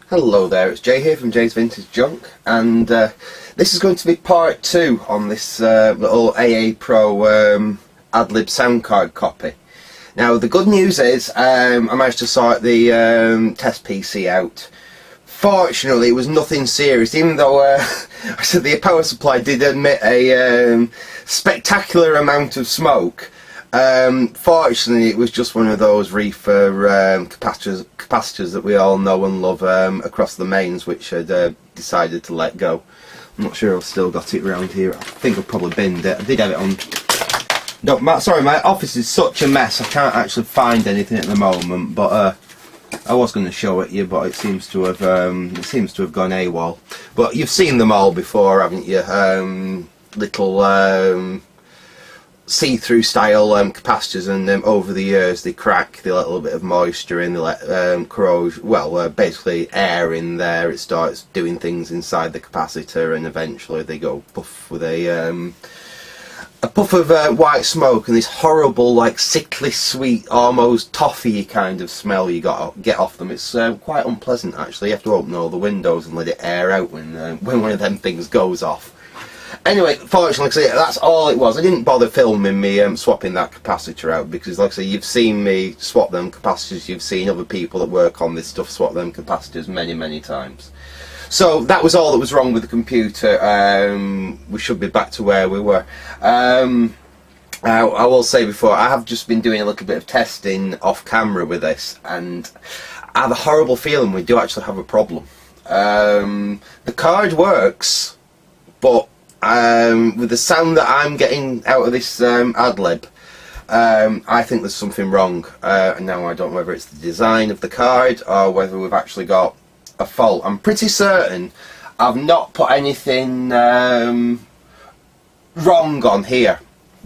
Hello there, it's Jay here from Jay's Vintage Junk, and this is going to be part 2 on this little AA Pro ADLIB sound card copy. Now the good news is I managed to sort the test PC out. Fortunately it was nothing serious, even though I said the power supply did emit a spectacular amount of smoke. Fortunately it was just one of those reefer capacitors that we all know and love across the mains, which had decided to let go. I'm not sure I've still got it around here. I think I've probably binned it. I did have it on... No, sorry, my office is such a mess I can't actually find anything at the moment, but I was going to show it you, but it seems to have gone AWOL. But you've seen them all before, haven't you? Little see-through style capacitors, and over the years they crack, they let a little bit of moisture in, they let corrosion, well basically air in there, it starts doing things inside the capacitor, and eventually they go puff with a puff of white smoke and this horrible, like, sickly sweet, almost toffee kind of smell you get off them. It's quite unpleasant actually. You have to open all the windows and let it air out when one of them things goes off. Anyway, fortunately, that's all it was. I didn't bother filming me swapping that capacitor out, because like I say, you've seen me swap them capacitors, you've seen other people that work on this stuff swap them capacitors many times. So that was all that was wrong with the computer. We should be back to where we were. I will say before, I have just been doing a little bit of testing off camera with this, and I have a horrible feeling we do actually have a problem. The card works, but with the sound that I'm getting out of this ADLIB, I think there's something wrong. Now I don't know whether it's the design of the card or whether we've actually got a fault. I'm pretty certain I've not put anything wrong on here,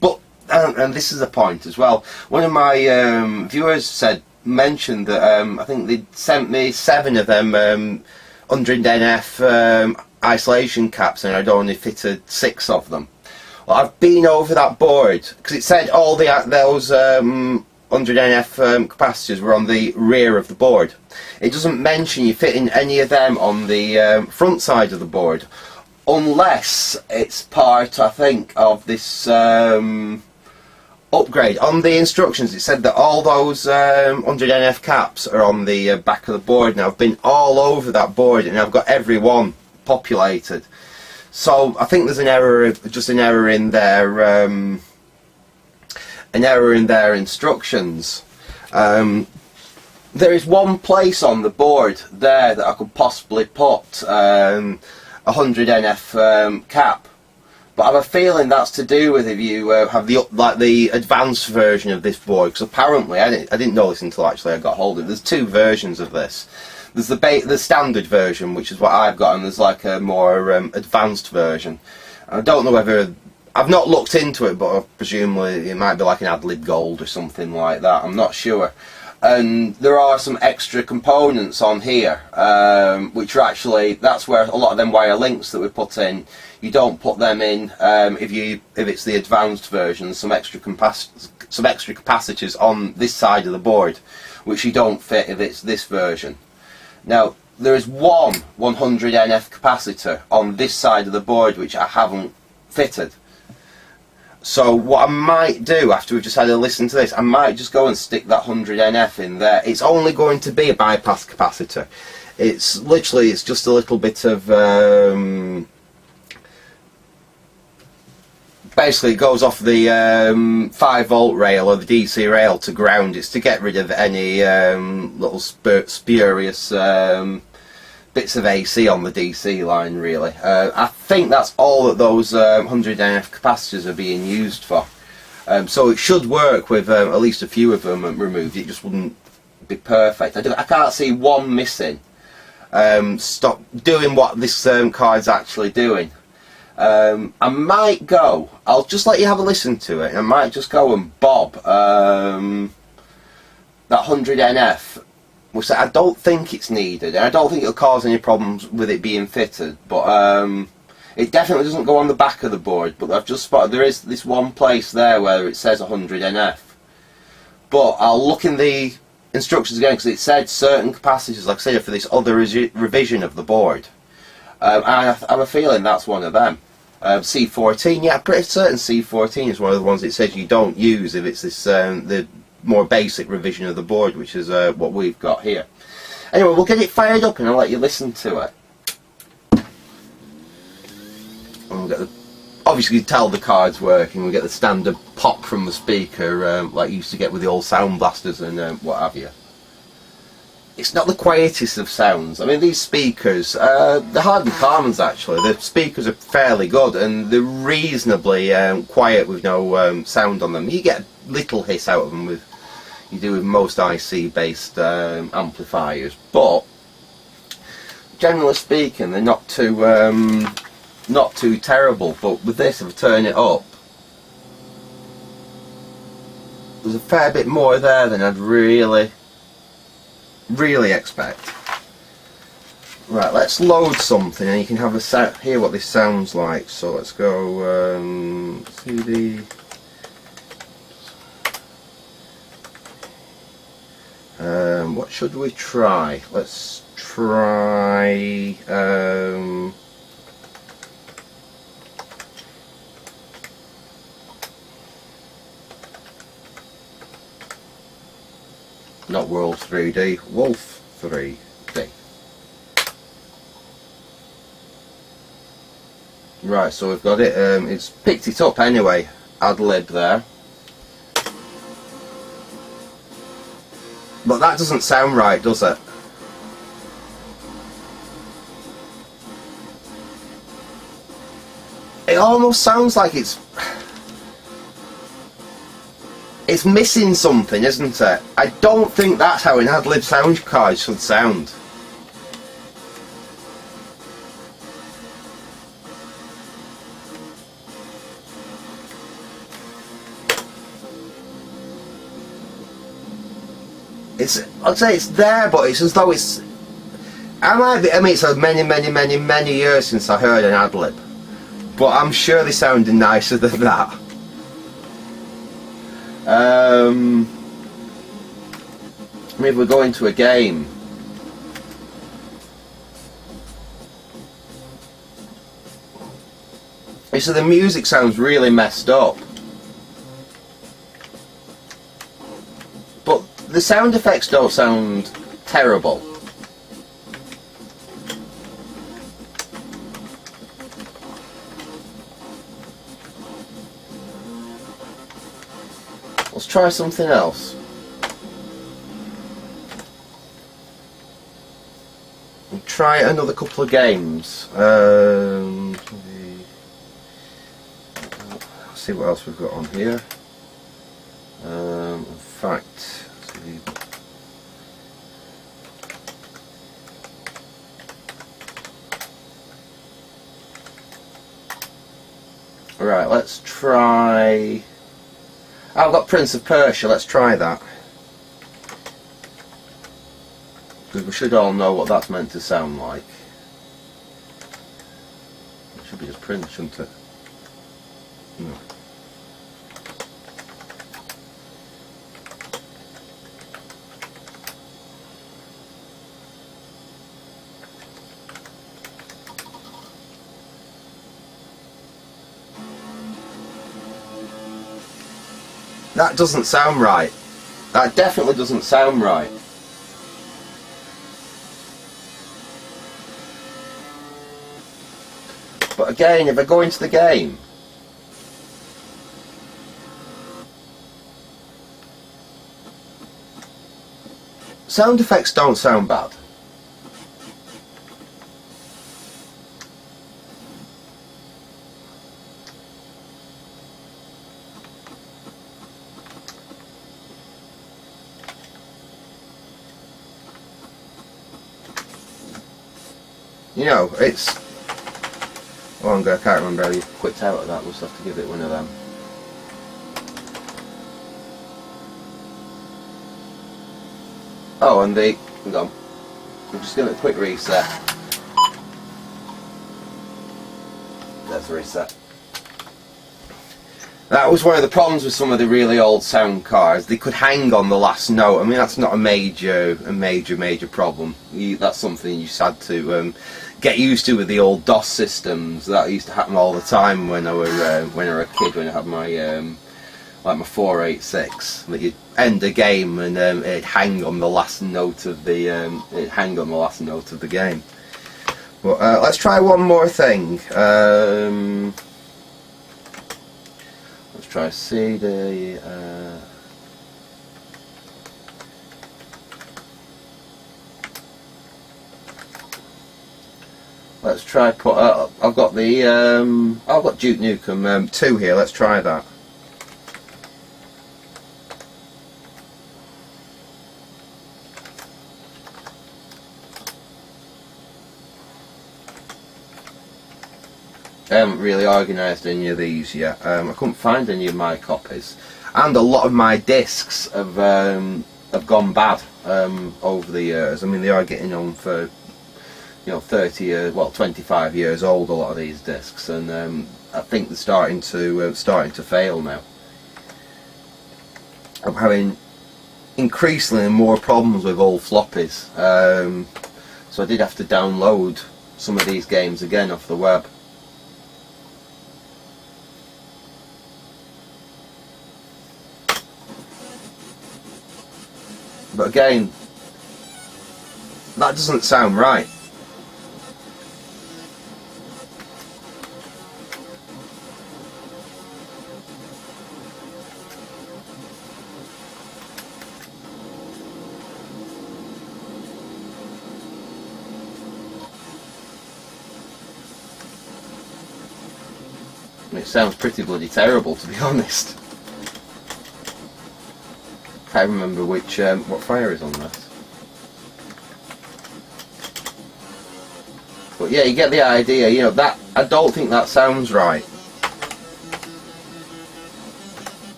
but and this is the point as well. One of my viewers mentioned that I think they sent me 7 of them 100NF isolation caps, and I'd only fitted 6 of them. Well, I've been over that board because it said all those 100NF capacitors were on the rear of the board. It doesn't mention you fitting any of them on the front side of the board, unless it's part, I think, of this upgrade. On the instructions it said that all those 100NF caps are on the back of the board. Now I've been all over that board and I've got every one populated, so I think there's an error, just an error in their instructions. There is one place on the board there that I could possibly put a 100NF cap, but I have a feeling that's to do with if you have the advanced version of this board, because apparently I didn't know this until actually I got hold of it. There's 2 versions of this. There's the standard version, which is what I've got, and there's like a more advanced version. I don't know whether, I've not looked into it, but presumably it might be like an ADLIB Gold or something like that. I'm not sure. And there are some extra components on here, which are actually, that's where a lot of them wire links that we put in, you don't put them in if it's the advanced version. Some extra capacitors on this side of the board, which you don't fit if it's this version. Now, there is one 100NF capacitor on this side of the board which I haven't fitted. So what I might do after we've just had a listen to this, I might just go and stick that 100NF in there. It's only going to be a bypass capacitor. It's literally, it's just a little bit of basically it goes off the 5-volt rail or the DC rail to ground. It's to get rid of any little spurious bits of AC on the DC line, really. I think that's all that those 100NF capacitors are being used for. So it should work with at least a few of them removed. It just wouldn't be perfect. I can't see one missing. Stop doing what this card's actually doing. I might go, I'll just let you have a listen to it, and I might just go and bob that 100NF, which I don't think it's needed, and I don't think it'll cause any problems with it being fitted, but it definitely doesn't go on the back of the board. But I've just spotted there is this one place there where it says 100NF, but I'll look in the instructions again, because it said certain capacitors, like I said, for this other revision of the board. And I have a feeling that's one of them. C14, yeah, I'm pretty certain C14 is one of the ones it says you don't use if it's this the more basic revision of the board, which is what we've got here. Anyway, we'll get it fired up and I'll let you listen to it. And we'll get the, obviously you can tell the card's working. We'll get the standard pop from the speaker like you used to get with the old sound blasters and what have you. It's not the quietest of sounds. I mean, these speakers, they're hardly commons actually. The speakers are fairly good and they're reasonably quiet with no sound on them. You get a little hiss out of them with you do with most IC based amplifiers, but generally speaking they're not too terrible. But with this, if I turn it up, there's a fair bit more there than I'd really expect. Right, let's load something and you can have a hear what this sounds like. So let's go CD. What should we try? Let's try not World 3D, Wolf 3D. Right, so we've got it, it's picked it up anyway, ADLIB there. But that doesn't sound right, does it? It almost sounds like it's missing something, isn't it? I don't think that's how an ADLIB sound card should sound. I'd say it's there, but it's as though it's... I mean, it's many years since I heard an ADLIB, but I'm sure they sounded nicer than that. I mean, if we're going to a game, so the music sounds really messed up, but the sound effects don't sound terrible. Let's try something else. We'll try another couple of games. Let's see what else we've got on here. In fact, right, let's try... I've got Prince of Persia, let's try that. Because we should all know what that's meant to sound like. It should be just Prince, shouldn't it? No. That doesn't sound right. That definitely doesn't sound right. But again, if I go into the game, sound effects don't sound bad. You know, it's... Oh, I can't remember how you quit out of that. We'll just have to give it one of them. Oh, and the... Hang on. I'm just going to quick reset. That's the reset. That was one of the problems with some of the really old sound cards. They could hang on the last note. I mean, that's not a major problem. That's something you just had to get used to with the old DOS systems. That used to happen all the time when I were a kid. When I had my like my 486, that you'd end a game and it'd hang on the last note of the game. Well, let's try one more thing. Let's try CD. Let's try put. I've got Duke Nukem 2 here. Let's try that. I haven't really organised any of these yet. I couldn't find any of my copies, and a lot of my discs have gone bad over the years. I mean, they are getting on for 30 years, well, 25 years old. A lot of these discs, and I think they're starting to fail now. I'm having increasingly more problems with old floppies, so I did have to download some of these games again off the web. But again, that doesn't sound right. It sounds pretty bloody terrible, to be honest. I can't remember which what fire is on this. But yeah, you get the idea. That I don't think that sounds right.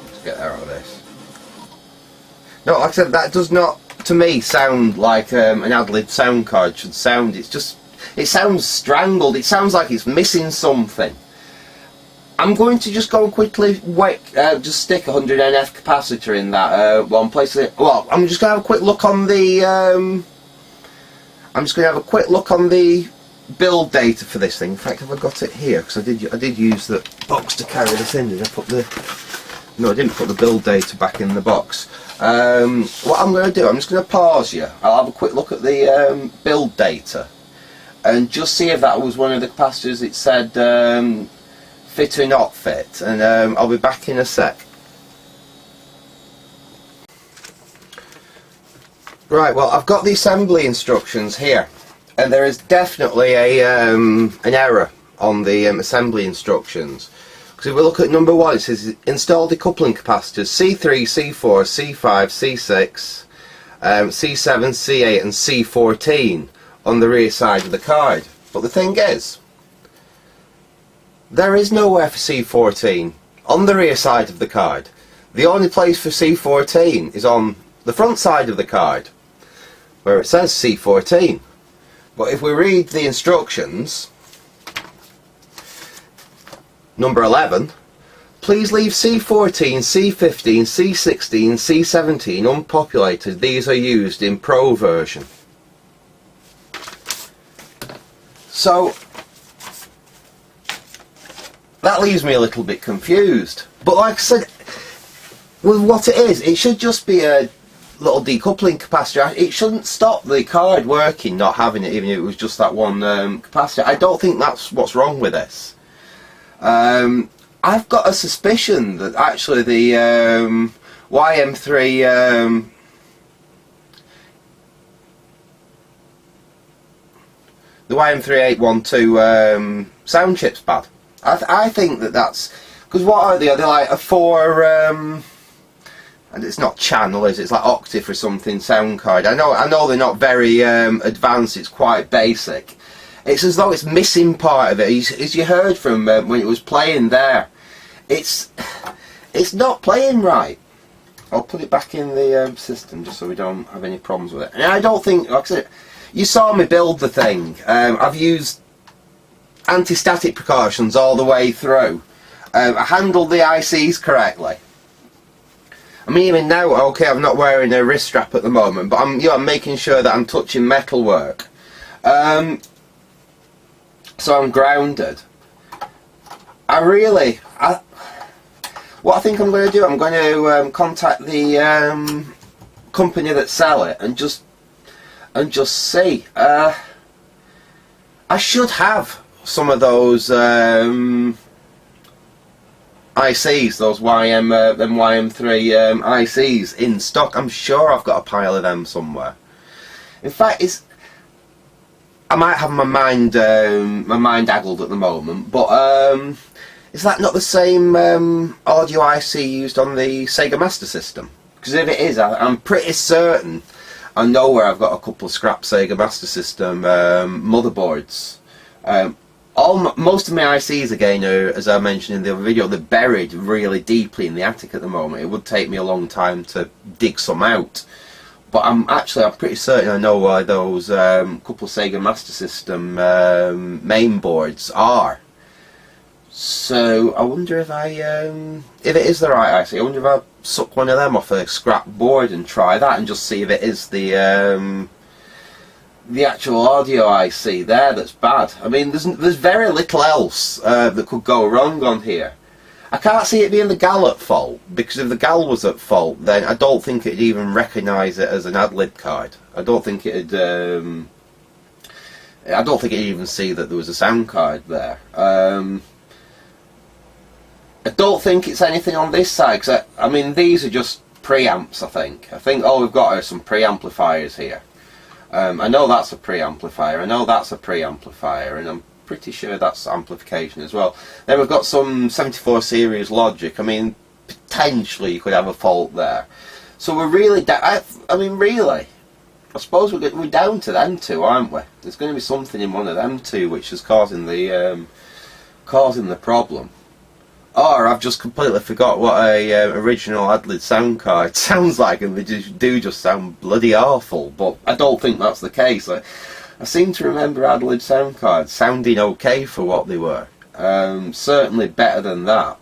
Let's get out of this. No, like I said, that does not, to me, sound like an ADLIB sound card should sound. It sounds strangled. It sounds like it's missing something. I'm going to just go quickly just stick a 100 NF capacitor in that one place. Well, I'm just going to have a quick look on the build data for this thing. In fact, have I got it here? Because I did use the box to carry this in. Did I put no, I didn't put the build data back in the box. What I'm going to do, I'm just going to pause you. I'll have a quick look at the build data and just see if that was one of the capacitors it said fit or not fit, and I'll be back in a sec. Right, well, I've got the assembly instructions here, and there is definitely an error on the assembly instructions. Because if we look at number 1, it says install decoupling capacitors C3, C4, C5, C6, C7, C8 and C14 on the rear side of the card. But the thing is, there is nowhere for C14 on the rear side of the card. The only place for C14 is on the front side of the card, where it says C14. But if we read the instructions, number 11, please leave C14, C15, C16, C17 unpopulated. These are used in Pro version. So that leaves me a little bit confused. But like I said, with what it is, it should just be a little decoupling capacitor. It shouldn't stop the card working, not having it, even if it was just that one capacitor. I don't think that's what's wrong with this. I've got a suspicion that actually the YM3 the YM3812 sound chip's bad. I think that's because what are they? Are they like a 4? And it's not channel, is it? It's like octave or something sound card. I know they're not very advanced. It's quite basic. It's as though it's missing part of it. As you heard from when it was playing there, it's not playing right. I'll put it back in the system just so we don't have any problems with it. And I don't think, like I said, you saw me build the thing. I've used anti-static precautions all the way through. I handled the ICs correctly. I mean, even now, okay, I'm not wearing a wrist strap at the moment, but I'm making sure that I'm touching metalwork. So I'm grounded. What I think I'm going to do, I'm going to contact the company that sell it and just see. I should have some of those ICs, those YM3 ICs in stock. I'm sure I've got a pile of them somewhere. In fact, I might have my mind addled at the moment, but is that not the same audio IC used on the Sega Master System? Because if it is, I'm pretty certain I know where I've got a couple of scrap Sega Master System motherboards. Most of my ICs, again, are, as I mentioned in the other video, they're buried really deeply in the attic at the moment. It would take me a long time to dig some out. But I'm pretty certain I know why those couple of Sega Master System main boards are. So I wonder if if it is the right IC, I wonder if I suck one of them off a scrap board and try that and just see if it is the actual audio IC there that's bad. I mean, there's very little else that could go wrong on here. I can't see it being the GAL at fault, because if the GAL was at fault, then I don't think it'd even recognise it as an ADLIB card. I don't think it'd even see that there was a sound card there. I don't think it's anything on this side, because I mean, these are just preamps, I think. All we've got are some preamplifiers here. I know that's a preamplifier, I know that's a preamplifier, and I'm pretty sure that's amplification as well. Then we've got some 74 series logic. I mean, potentially you could have a fault there. So we're really I mean, really, I suppose we're down to them two, aren't we? There's going to be something in one of them two which is causing the problem. Or I've just completely forgot what a original ADLIB sound card sounds like, and they do just sound bloody awful. But I don't think that's the case. I seem to remember ADLIB sound cards sounding okay for what they were. Certainly better than that.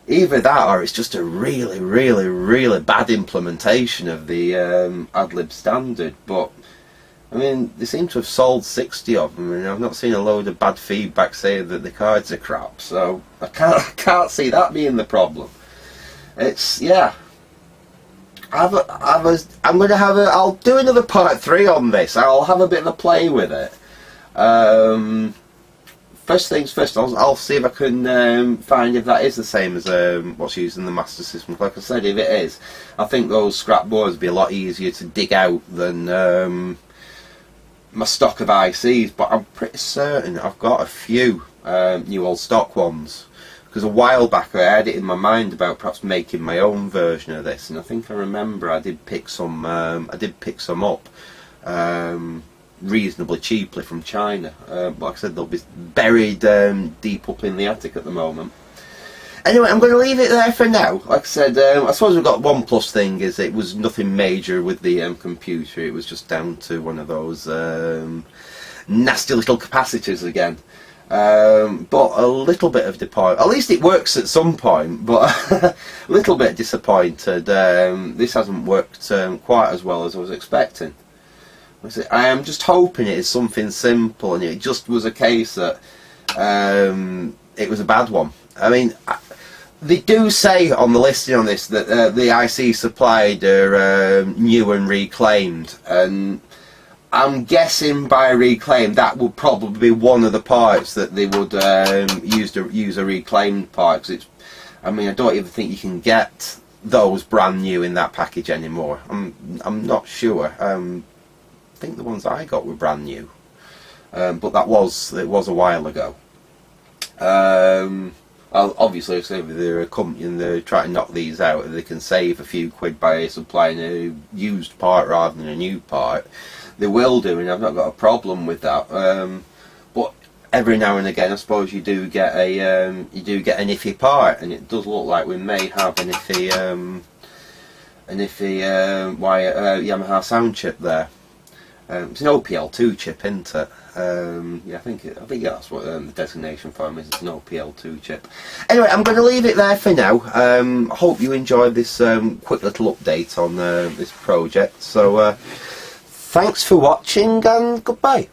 Either that, or it's just a really, really, really bad implementation of the ADLIB standard. But I mean, they seem to have sold 60 of them, and I've not seen a load of bad feedback saying that the cards are crap. So I can't see that being the problem. It's, yeah. I'm going to have I'll do another part 3 on this. I'll have a bit of a play with it. First things first, I'll see if I can find if that is the same as what's used in the Master System. Like I said, if it is, I think those scrap boards would be a lot easier to dig out than my stock of ICs, but I'm pretty certain I've got a few new old stock ones, because a while back I had it in my mind about perhaps making my own version of this, and I think I remember I did pick some up reasonably cheaply from China, but like I said, they'll be buried deep up in the attic at the moment. Anyway, I'm going to leave it there for now. Like I said, I suppose we've got one plus thing, is it was nothing major with the computer. It was just down to one of those nasty little capacitors again. But a little bit of disappointment. At least it works at some point, but a little bit disappointed. This hasn't worked quite as well as I was expecting. I am just hoping it is something simple, and it just was a case that it was a bad one. I mean, they do say on the listing on this that the IC supplied are new and reclaimed, and I'm guessing by reclaimed that would probably be one of the parts that they would use a reclaimed part. 'Cause it's, I mean, I don't even think you can get those brand new in that package anymore. I'm not sure. I think the ones I got were brand new, but it was a while ago. Obviously, if they're a company and they're trying to knock these out, they can save a few quid by supplying a used part rather than a new part. They will do, and I've not got a problem with that. But every now and again, I suppose you do get an iffy part, and it does look like we may have an and if the Yamaha sound chip there. It's an OPL2 chip, isn't it? Yeah, I think that's what the designation for him is. It's an OPL2 chip. Anyway, I'm going to leave it there for now. I hope you enjoyed this quick little update on this project. So, thanks for watching and goodbye.